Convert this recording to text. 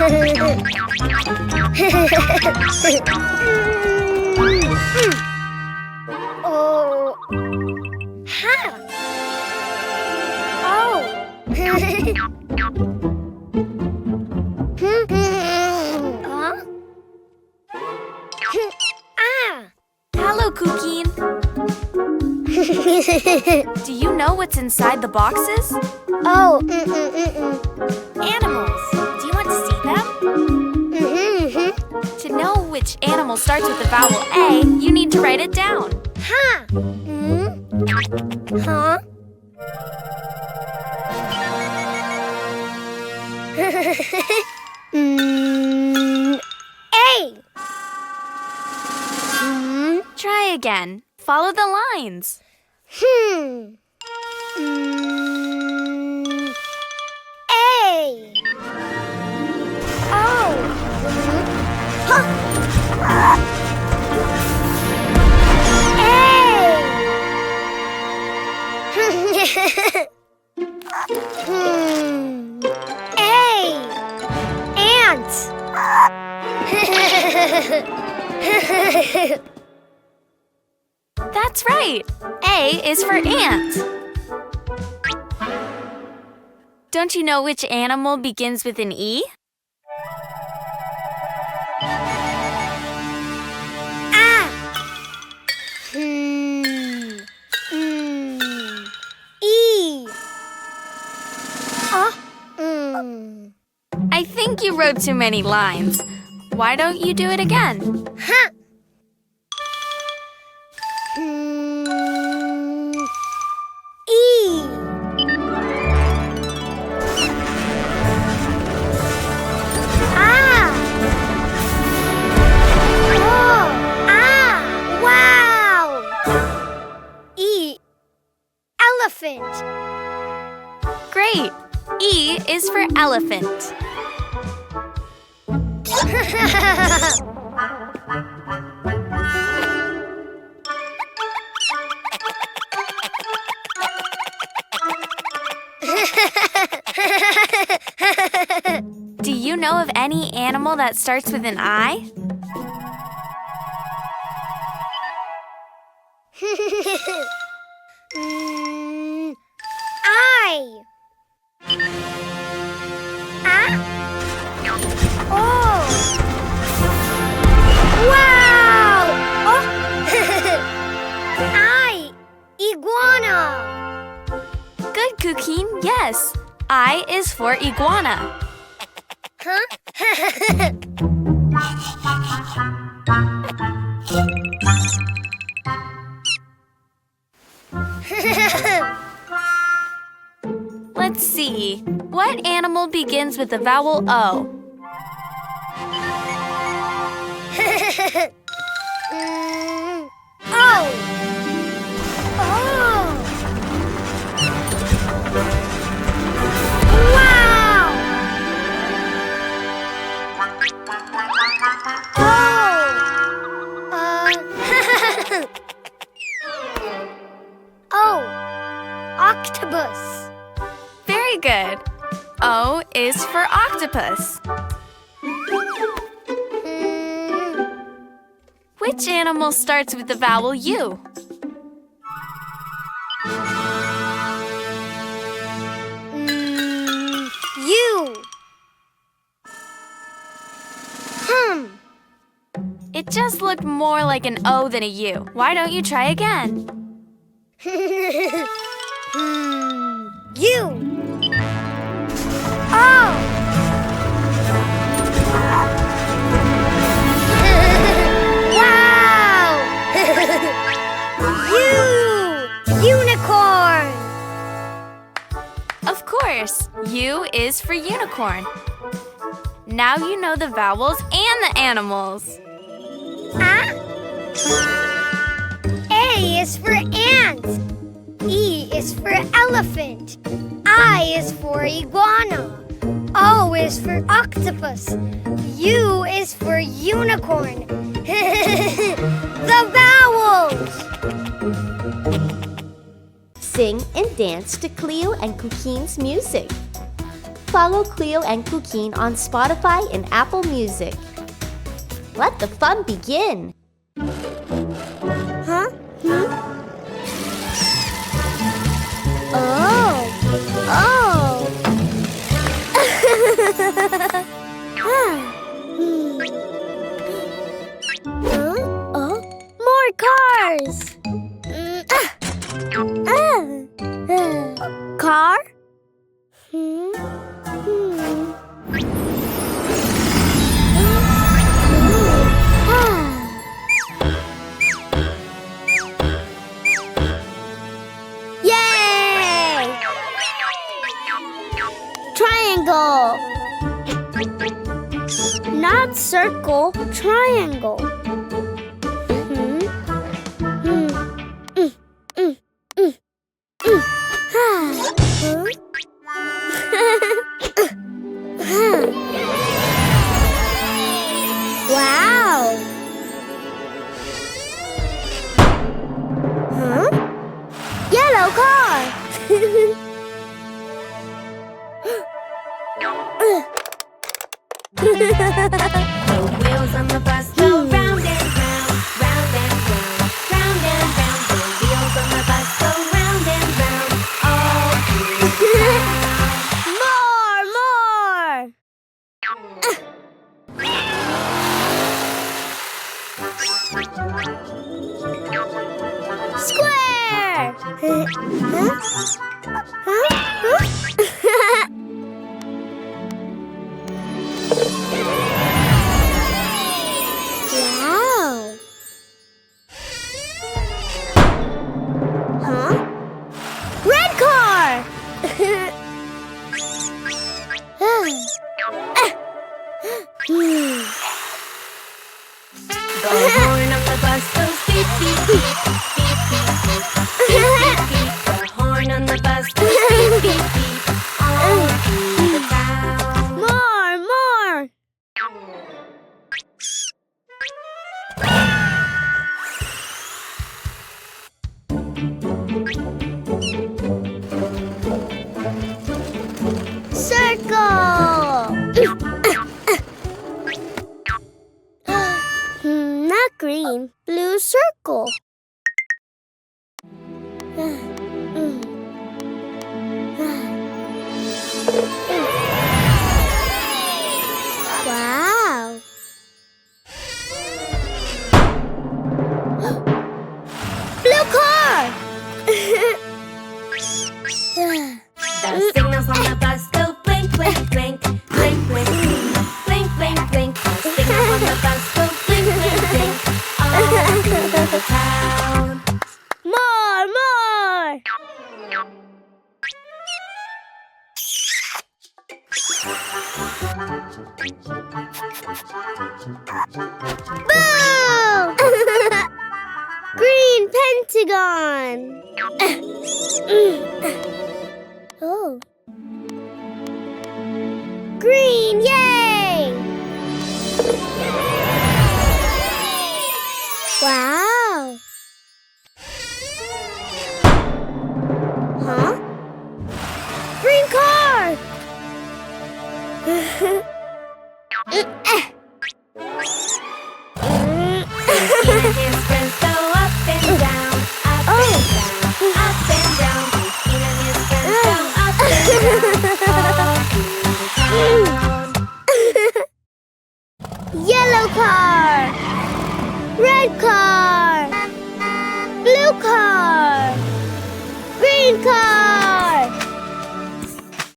Oh. Ha. Oh. Huh? Ah. Hello, Cuquin. Do you know what's inside the boxes? Oh. Animals. Do you want to see them? To know which animal starts with the vowel A, you need to write it down. Ha. Huh? A. Try again. Follow the lines. A. Oh. Huh. A. Ant. That's right. A is for ant. Don't you know which animal begins with an E? Ah. E. I think you wrote too many lines. Why don't you do it again? Huh. E. Ah. Oh. Ah. Wow. E. Elephant. Great. E is for elephant. Do you know of any animal that starts with an I? I. Ah. Oh. Wow. Oh. I. Iguana. Good, Cuquin. Yes. I is for iguana. Huh? Let's see. What animal begins with the vowel O? Oh. Oh. Wow. Oh. Octopus. Very good. O is for octopus. Which animal starts with the vowel U? U. It just looked more like an O than a U. Why don't you try again? U. Oh. Wow. U. Unicorn. Of course, U is for unicorn. Now you know the vowels and the animals. Ah. A is for ant. E is for elephant. I is for iguana. O is for octopus. U is for unicorn. The vowels! Sing and dance to Cleo and Cuquin's music. Follow Cleo and Cuquin on Spotify and Apple Music. Let the fun begin! Huh? Oh! Oh! Oh? More cars! Car? Yay! Triangle! Not circle, triangle. Wow! Huh? Yellow car! The wheels on the bus go round and round, round and round, round and round. The wheels on the bus go round and round, all through the town. More! Square! Wow! Huh? Red car! The horn of the bus goes beep, beep, beep, beep, beep, beep, beep, beep, beep. The horn on the bus goes beep, beep, beep, all through the town. More! Circle! Not green, blue circle. Wow! Blue car! The signals on the bus go blink, blink, blink, blink, blink, blink, blink, blink. The signals on the bus go blink, blink, blink, all through the town. More! Boom! Green pentagon! Oh. Green, yay! Wow! Huh? Green car! Tina hands friends go up and down, up and down, up and down. Tina hands friends go up and down, all through the town. Yellow car! Red car!